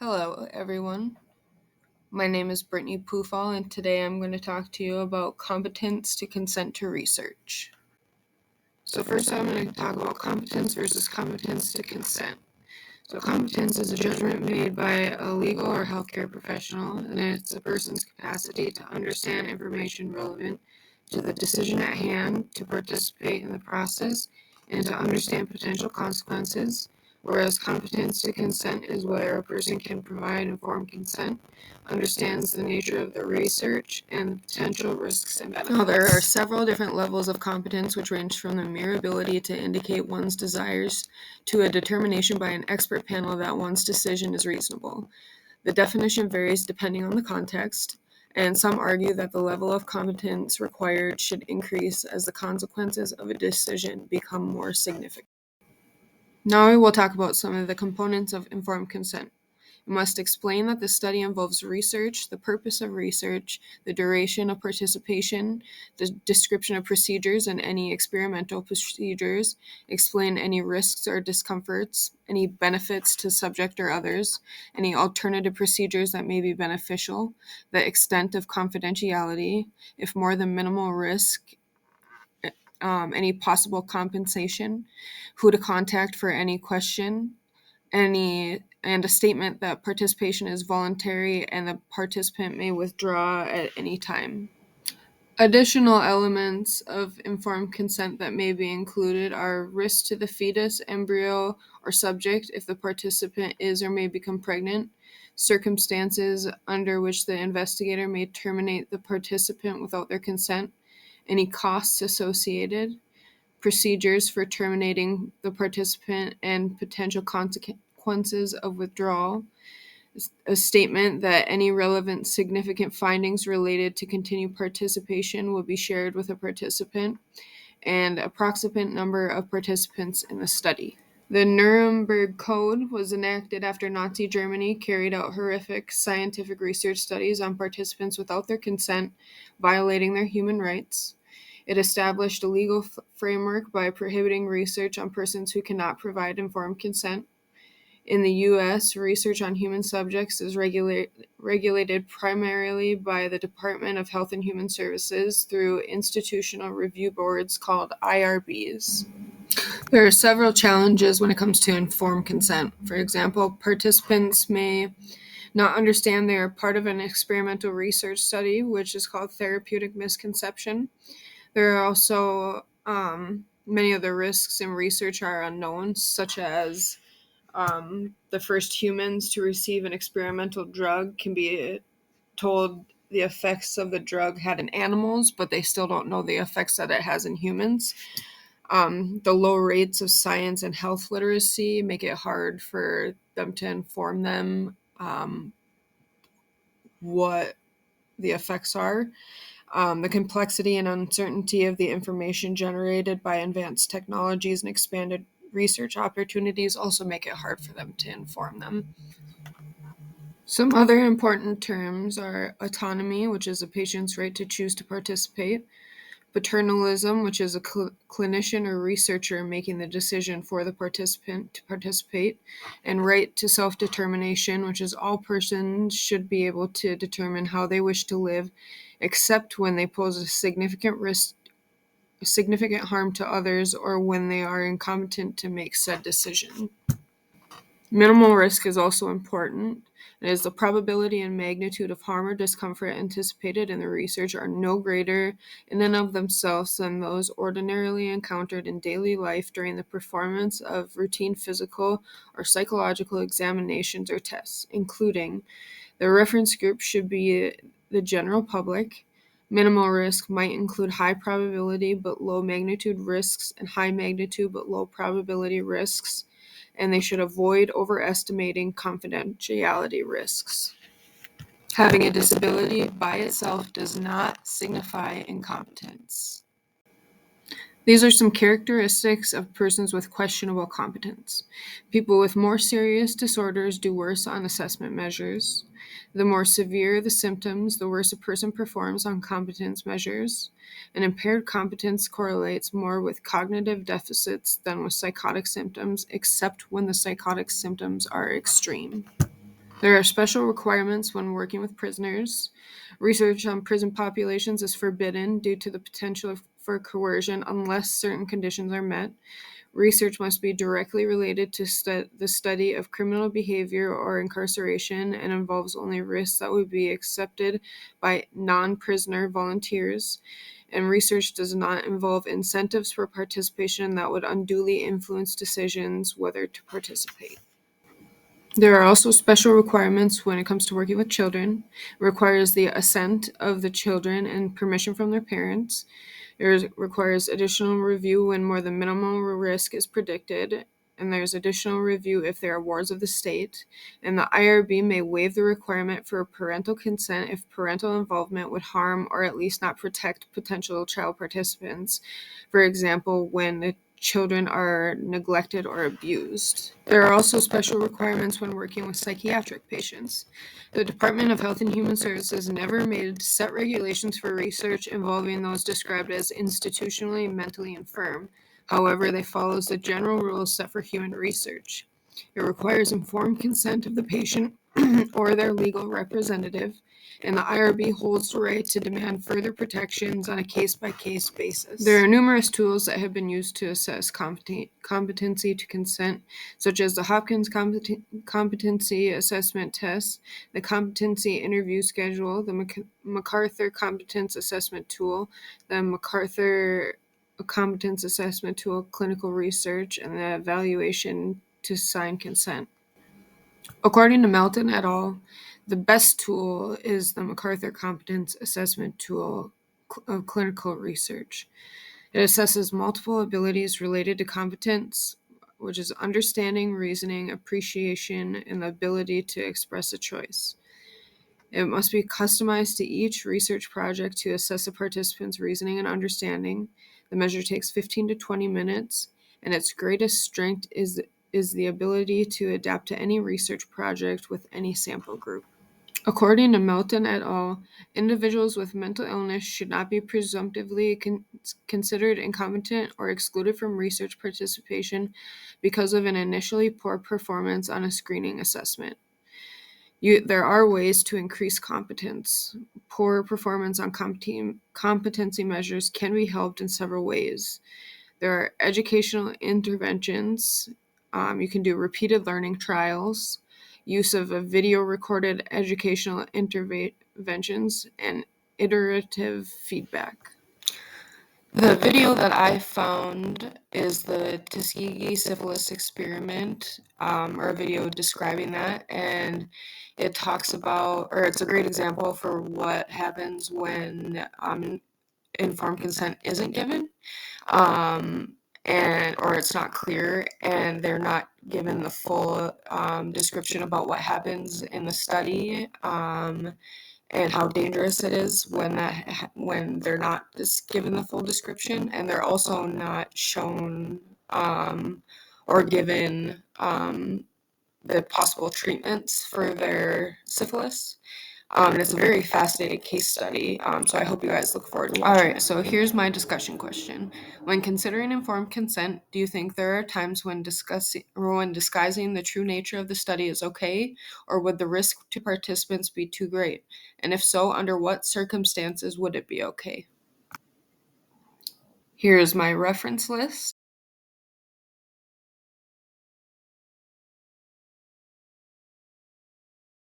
Hello, everyone. My name is Brittany Pufall, and today I'm going to talk to you about competence to consent to research. So first I'm going to talk about competence versus competence to consent. So competence is a judgment made by a legal or healthcare professional, and it's a person's capacity to understand information relevant to the decision at hand, to participate in the process, and to understand potential consequences, whereas competence to consent is where a person can provide informed consent, understands the nature of the research, and the potential risks and benefits. Now, there are several different levels of competence, which range from the mere ability to indicate one's desires to a determination by an expert panel that one's decision is reasonable. The definition varies depending on the context, and some argue that the level of competence required should increase as the consequences of a decision become more significant. Now we will talk about some of the components of informed consent. It must explain that the study involves research, the purpose of research, the duration of participation, the description of procedures and any experimental procedures, explain any risks or discomforts, any benefits to subject or others, any alternative procedures that may be beneficial, the extent of confidentiality, if more than minimal risk, any possible compensation, who to contact for any question, and a statement that participation is voluntary and the participant may withdraw at any time. Additional elements of informed consent that may be included are risk to the fetus, embryo, or subject if the participant is or may become pregnant, circumstances under which the investigator may terminate the participant without their consent, any costs associated, procedures for terminating the participant, and potential consequences of withdrawal, a statement that any relevant significant findings related to continued participation will be shared with a participant, and approximate number of participants in the study. The Nuremberg Code was enacted after Nazi Germany carried out horrific scientific research studies on participants without their consent, violating their human rights. It established a legal framework by prohibiting research on persons who cannot provide informed consent. In the U.S., research on human subjects is regulated primarily by the Department of Health and Human Services through institutional review boards called IRBs. There are several challenges when it comes to informed consent. For example, participants may not understand they are part of an experimental research study, which is called therapeutic misconception. There are also many of the risks in research are unknown, such as the first humans to receive an experimental drug can be told the effects of the drug had in animals, but they still don't know the effects that it has in humans. The low rates of science and health literacy make it hard for them to inform them what the effects are. The complexity and uncertainty of the information generated by advanced technologies and expanded research opportunities also make it hard for them to inform them. Some other important terms are autonomy, which is a patient's right to choose to participate, paternalism, which is a clinician or researcher making the decision for the participant to participate, and right to self-determination, which is all persons should be able to determine how they wish to live, except when they pose a significant harm to others or when they are incompetent to make said decision. Minimal risk is also important. It is the probability and magnitude of harm or discomfort anticipated in the research are no greater in and of themselves than those ordinarily encountered in daily life during the performance of routine physical or psychological examinations or tests, including the reference group should be the general public. Minimal risk might include high probability but low magnitude risks and high magnitude but low probability risks, and they should avoid overestimating confidentiality risks. Having a disability by itself does not signify incompetence. These are some characteristics of persons with questionable competence. People with more serious disorders do worse on assessment measures. The more severe the symptoms, the worse a person performs on competence measures. An impaired competence correlates more with cognitive deficits than with psychotic symptoms, except when the psychotic symptoms are extreme. There are special requirements when working with prisoners. Research on prison populations is forbidden due to the potential for coercion unless certain conditions are met. Research must be directly related to the study of criminal behavior or incarceration and involves only risks that would be accepted by non-prisoner volunteers. And research does not involve incentives for participation that would unduly influence decisions whether to participate. There are also special requirements when it comes to working with children. It requires the assent of the children and permission from their parents. It requires additional review when more than minimum risk is predicted, and there's additional review if there are wards of the state. And the IRB may waive the requirement for parental consent if parental involvement would harm or at least not protect potential child participants. For example, when the children are neglected or abused. There are also special requirements when working with psychiatric patients. The Department of Health and Human Services never made set regulations for research involving those described as institutionally mentally infirm. However, they follow the general rules set for human research. It requires informed consent of the patient or their legal representative, and the IRB holds the right to demand further protections on a case-by-case basis. There are numerous tools that have been used to assess competency to consent, such as the Hopkins Competency Assessment Test, the Competency Interview Schedule, the MacArthur Competence Assessment Tool, the MacArthur Competence Assessment Tool Clinical Research, and the Evaluation to Sign Consent. According to Melton et al., the best tool is the MacArthur Competence Assessment Tool of Clinical Research. It assesses multiple abilities related to competence, which is understanding, reasoning, appreciation, and the ability to express a choice. It must be customized to each research project to assess a participant's reasoning and understanding. The measure takes 15 to 20 minutes, and its greatest strength is the ability to adapt to any research project with any sample group. According to Melton et al., individuals with mental illness should not be presumptively considered incompetent or excluded from research participation because of an initially poor performance on a screening assessment. There are ways to increase competence. Poor performance on competency measures can be helped in several ways. There are educational interventions. You can do repeated learning trials, use of a video recorded educational interventions, and iterative feedback. The video that I found is the Tuskegee syphilis experiment, or a video describing that, and it talks about, or it's a great example for what happens when informed consent isn't given, or it's not clear, and they're not given the full description about what happens in the study, and how dangerous it is when they're not just given the full description, and they're also not shown or given the possible treatments for their syphilis. And it's a very fascinating case study, so I hope you guys look forward to watching it. All right, so here's my discussion question. When considering informed consent, do you think there are times when disguising the true nature of the study is okay, or would the risk to participants be too great? And if so, under what circumstances would it be okay? Here's my reference list.